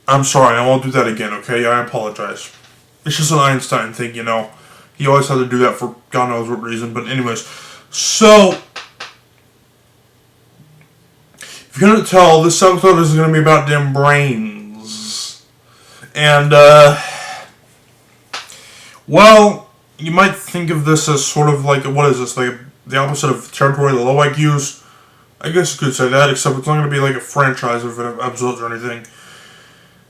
I'm sorry, I won't do that again, okay? I apologize. It's just an Einstein thing, you know. He always had to do that for God knows what reason. But anyways, so if you couldn't tell, this episode is going to be about them brains. And, well, you might think of this as sort of like, what is this, like the opposite of territory of the low IQs? I guess you could say that, except it's not going to be like a franchise of episodes or anything.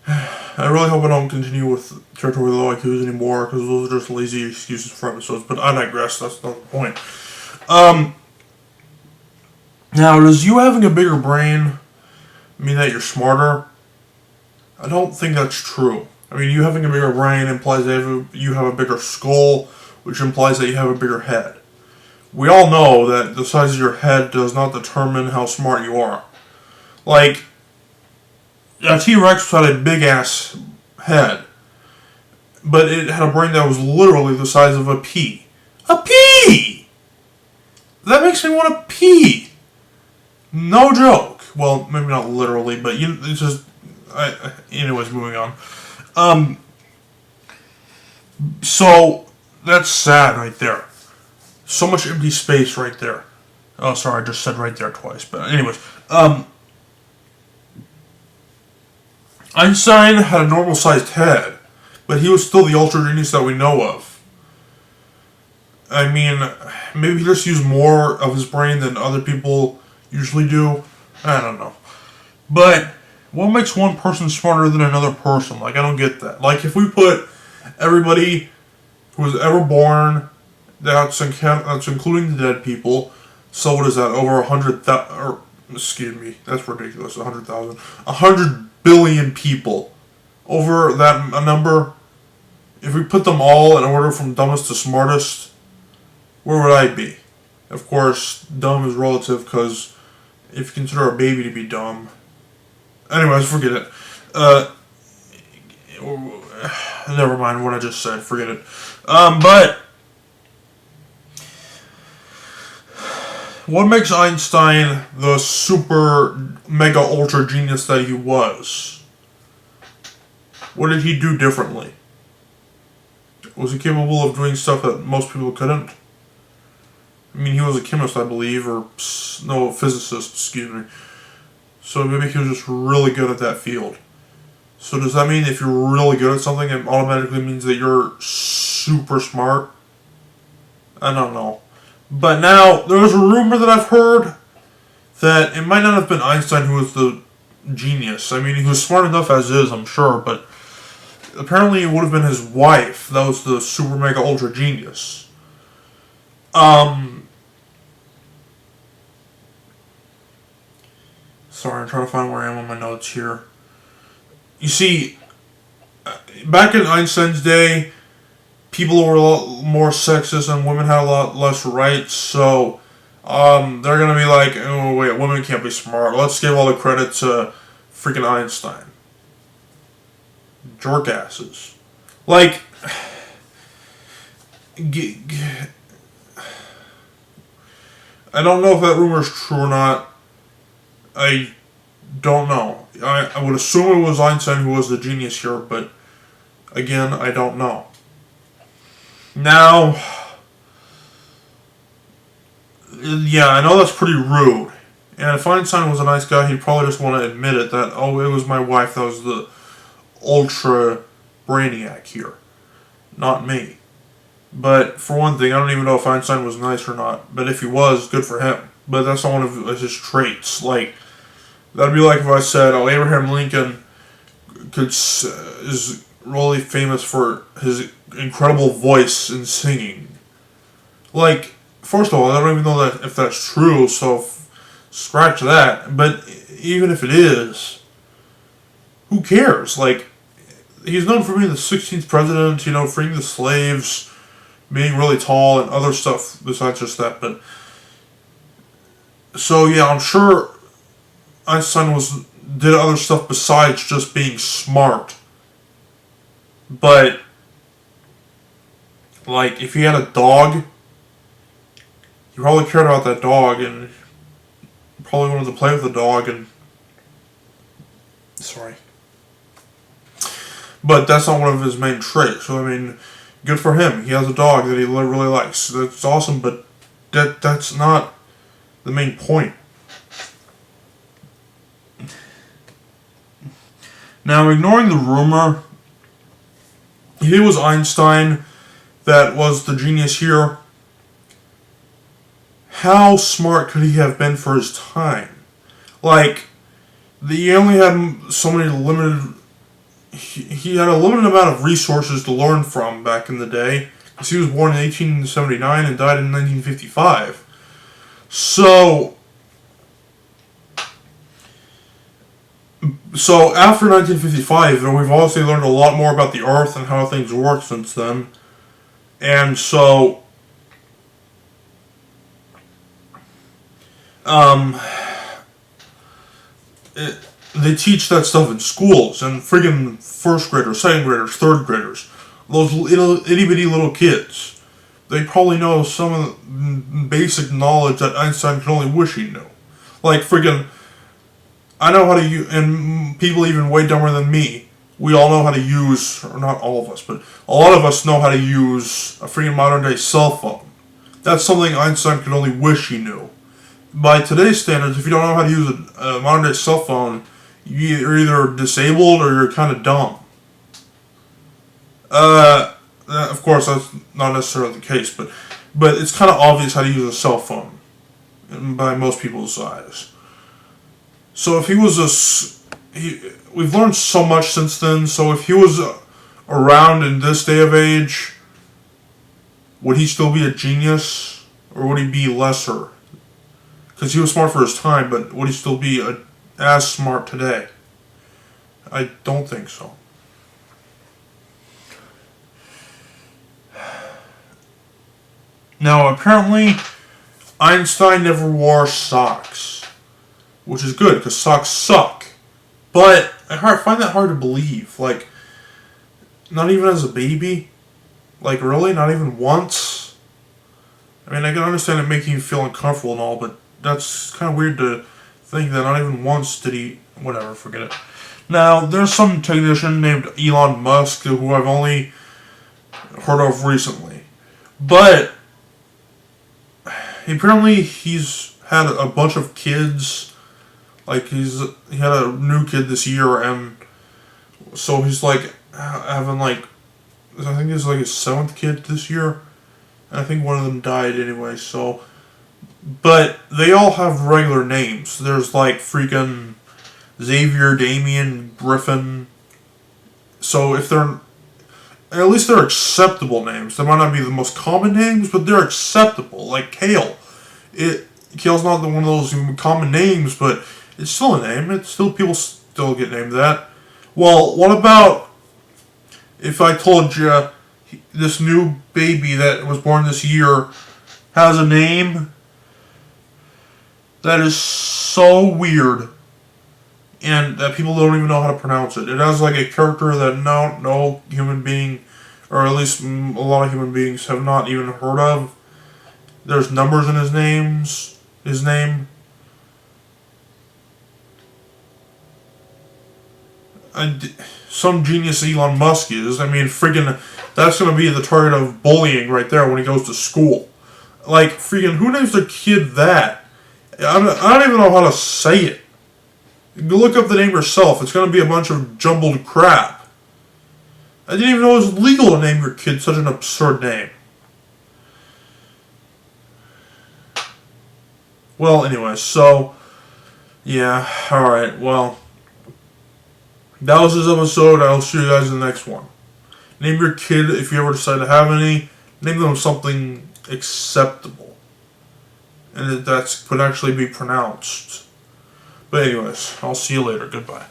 I really hope I don't continue with territory of the low IQs anymore, because those are just lazy excuses for episodes, but I digress, that's not the point. Now, does you having a bigger brain mean that you're smarter? I don't think that's true. I mean, you having a bigger brain implies that you have a bigger skull, which implies that you have a bigger head. We all know that the size of your head does not determine how smart you are. Like, a T-Rex had a big-ass head, but it had a brain that was literally the size of a pea. A pea! That makes me want to pee. No joke. Well, maybe not literally, but it's just... anyways, moving on. So, that's sad right there. So much empty space right there. Oh, sorry, I just said right there twice. But anyways, Einstein had a normal-sized head, but he was still the ultra genius that we know of. I mean, maybe he just used more of his brain than other people usually do. I don't know. But what makes one person smarter than another person? Like, I don't get that. Like, if we put everybody who was ever born, that's including the dead people, so what is that, over 100,000, or, excuse me, that's ridiculous, 100,000, 100 billion people, over that number, if we put them all in order from dumbest to smartest, where would I be? Of course, dumb is relative, because if you consider a baby to be dumb, anyways, forget it. Never mind what I just said, forget it. But what makes Einstein the super mega ultra genius that he was? What did he do differently? Was he capable of doing stuff that most people couldn't? I mean, he was a chemist, I believe, or no, a physicist, excuse me. So maybe he was just really good at that field. So does that mean if you're really good at something, it automatically means that you're super smart? I don't know. But now, there's a rumor that I've heard that it might not have been Einstein who was the genius. I mean, he was smart enough as is, I'm sure, but apparently it would have been his wife that was the super mega ultra genius. Sorry, I'm trying to find where I am on my notes here. You see, back in Einstein's day, people were a lot more sexist and women had a lot less rights, so they're going to be like, oh wait, women can't be smart. Let's give all the credit to freaking Einstein. Jerkasses. Like, I don't know if that rumor is true or not. I don't know. I would assume it was Einstein who was the genius here, but again, I don't know. Now, yeah, I know that's pretty rude. And if Einstein was a nice guy, he'd probably just want to admit it, that, oh, it was my wife that was the ultra Brainiac here, not me. But for one thing, I don't even know if Einstein was nice or not. But if he was, good for him. But that's not one of his traits. Like, that'd be like if I said, oh, Abraham Lincoln is really famous for his incredible voice in singing. Like, first of all, I don't even know that if that's true, so scratch that. But even if it is, who cares? Like, he's known for being the 16th president, you know, freeing the slaves, being really tall, and other stuff besides just that. But so yeah, I'm sure Einstein did other stuff besides just being smart. But like, if he had a dog, he probably cared about that dog and probably wanted to play with the dog. And sorry, But that's not one of his main traits. So, I mean, good for him. He has a dog that he really likes. That's awesome, but that's not the main point. Now, ignoring the rumor, if it was Einstein that was the genius here, how smart could he have been for his time? Like, he only had so many limited... He had a limited amount of resources to learn from back in the day, because he was born in 1879 and died in 1955. So after 1955, we've obviously learned a lot more about the Earth and how things work since then. And so, they teach that stuff in schools, and friggin' first graders, second graders, third graders, those itty bitty little kids, they probably know some of the basic knowledge that Einstein could only wish he knew. Like friggin', I know how to use, and people even way dumber than me, we all know how to use, or not all of us, but a lot of us know how to use a freaking modern day cell phone. That's something Einstein could only wish he knew. By today's standards, if you don't know how to use a modern day cell phone, you're either disabled or you're kind of dumb. Of course, that's not necessarily the case, but it's kind of obvious how to use a cell phone by most people's eyes. So if he was we've learned so much since then. So if he was around in this day of age, would he still be a genius, or would he be lesser? Because he was smart for his time, but would he still be as smart today? I don't think so. Now, apparently, Einstein never wore socks, which is good, because socks suck. But I find that hard to believe. Like, not even as a baby? Like, really? Not even once? I mean, I can understand it making you feel uncomfortable and all, but that's kind of weird to think that not even once did he... Whatever, forget it. Now, there's some technician named Elon Musk who I've only heard of recently. But apparently he's had a bunch of kids. Like, he had a new kid this year, and so he's like having like, I think it's like his 7th kid this year. And I think one of them died anyway, so... But they all have regular names. There's like freaking Xavier, Damien, Griffin. So if they're... At least they're acceptable names. They might not be the most common names, but they're acceptable. Like Kale. Kale's not one of those common names, but it's still a name. It's still... People still get named that. Well, what about if I told you this new baby that was born this year has a name that is so weird and that people don't even know how to pronounce it. It has like a character that no human being, or at least a lot of human beings, have not even heard of. There's numbers in his name. Some genius Elon Musk is. I mean, freaking, that's going to be the target of bullying right there when he goes to school. Like, freaking, who names their kid that? I don't even know how to say it. Go look up the name yourself. It's going to be a bunch of jumbled crap. I didn't even know it was legal to name your kid such an absurd name. Well, anyway, so, yeah, alright, well, that was this episode. I'll see you guys in the next one. Name your kid, if you ever decide to have any, name them something acceptable. And that could actually be pronounced. But anyways, I'll see you later. Goodbye.